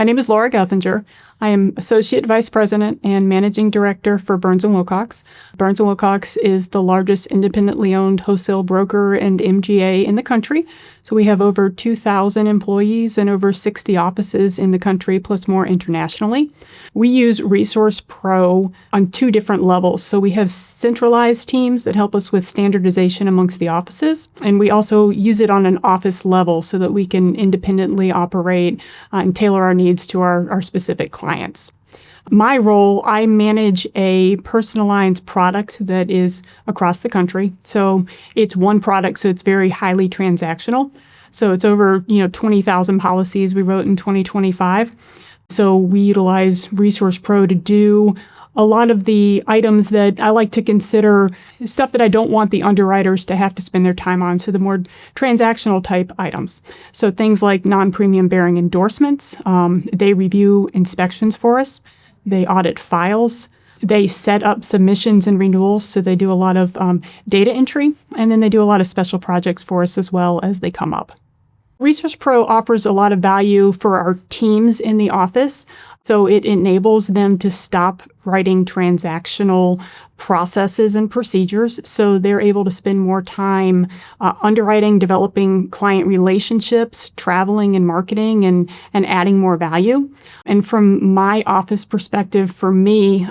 My name is Laura Guthinger. I am Associate Vice President and Managing Director for Burns Wilcox. Burns Wilcox is the largest independently owned wholesale broker and MGA in the country. So we have over 2,000 employees and over 60 offices in the country, plus more internationally. We use Resource Pro on two different levels. So we have centralized teams that help us with standardization amongst the offices. And we also use it on an office level so that we can independently operate and tailor our needs to our specific clients. My role, I manage a personalized product that is across the country. So it's one product, so it's very highly transactional. So it's over 20,000 policies we wrote in 2025. So we utilize Resource Pro to do a lot of the items that I like to consider stuff that I don't want the underwriters to have to spend their time on. So the more transactional type items. So things like non-premium bearing endorsements. They review inspections for us. They audit files. They set up submissions and renewals. So they do a lot of data entry. And then they do a lot of special projects for us as well as they come up. Resource Pro offers a lot of value for our teams in the office. So it enables them to stop writing transactional processes and procedures. So they're able to spend more time underwriting, developing client relationships, traveling and marketing, and adding more value. And from my office perspective, for me,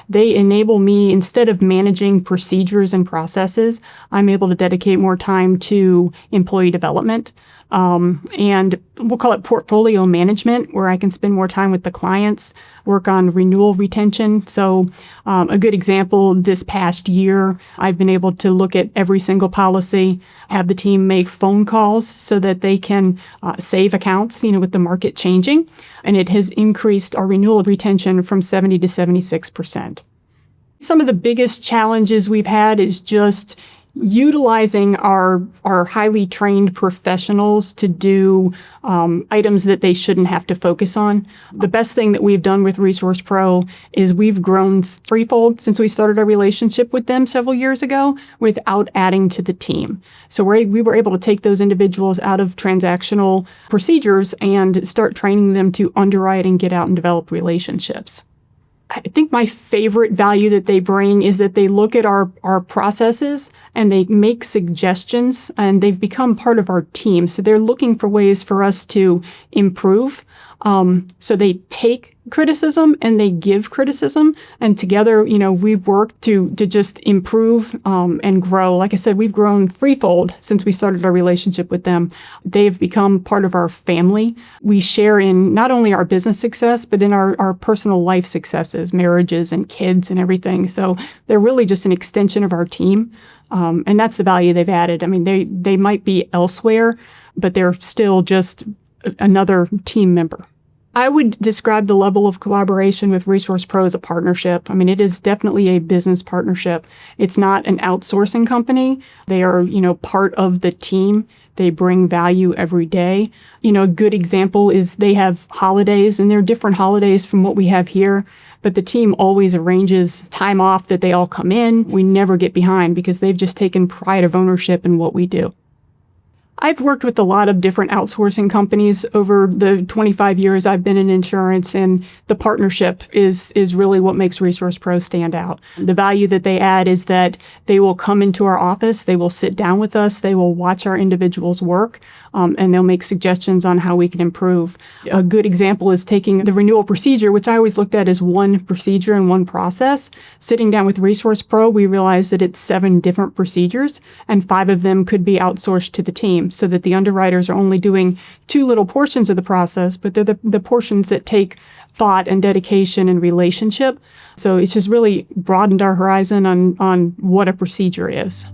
they enable me, instead of managing procedures and processes, I'm able to dedicate more time to employee development. And we'll call it portfolio management, where I can spend more time with the clients, work on renewal retention. So a good example, this past year, I've been able to look at every single policy, have the team make phone calls so that they can save accounts, with the market changing. And it has increased our renewal retention from 70 to 76%. Some of the biggest challenges we've had is just utilizing our highly trained professionals to do items that they shouldn't have to focus on. The best thing that we've done with Resource Pro is we've grown threefold since we started our relationship with them several years ago without adding to the team. So we were able to take those individuals out of transactional procedures and start training them to underwrite and get out and develop relationships. I think my favorite value that they bring is that they look at our processes and they make suggestions, and they've become part of our team. So they're looking for ways for us to improve. So they take criticism and they give criticism, and together, we work to just improve and grow. Like I said, we've grown threefold since we started our relationship with them. They've become part of our family. We share in not only our business success, but in our personal life successes, marriages and kids and everything. So they're really just an extension of our team. And that's the value they've added. I mean, they might be elsewhere, but they're still just another team member. I would describe the level of collaboration with Resource Pro as a partnership. I mean, it is definitely a business partnership. It's not an outsourcing company. They are, part of the team. They bring value every day. A good example is they have holidays, and they're different holidays from what we have here. But the team always arranges time off that they all come in. We never get behind because they've just taken pride of ownership in what we do. I've worked with a lot of different outsourcing companies over the 25 years I've been in insurance, and the partnership is really what makes Resource Pro stand out. The value that they add is that they will come into our office, they will sit down with us, they will watch our individuals work, and they'll make suggestions on how we can improve. A good example is taking the renewal procedure, which I always looked at as one procedure and one process. Sitting down with Resource Pro, we realized that it's 7 different procedures, and 5 of them could be outsourced to the team, so that the underwriters are only doing 2 little portions of the process, but they're the portions that take thought and dedication and relationship. So it's just really broadened our horizon on what a procedure is.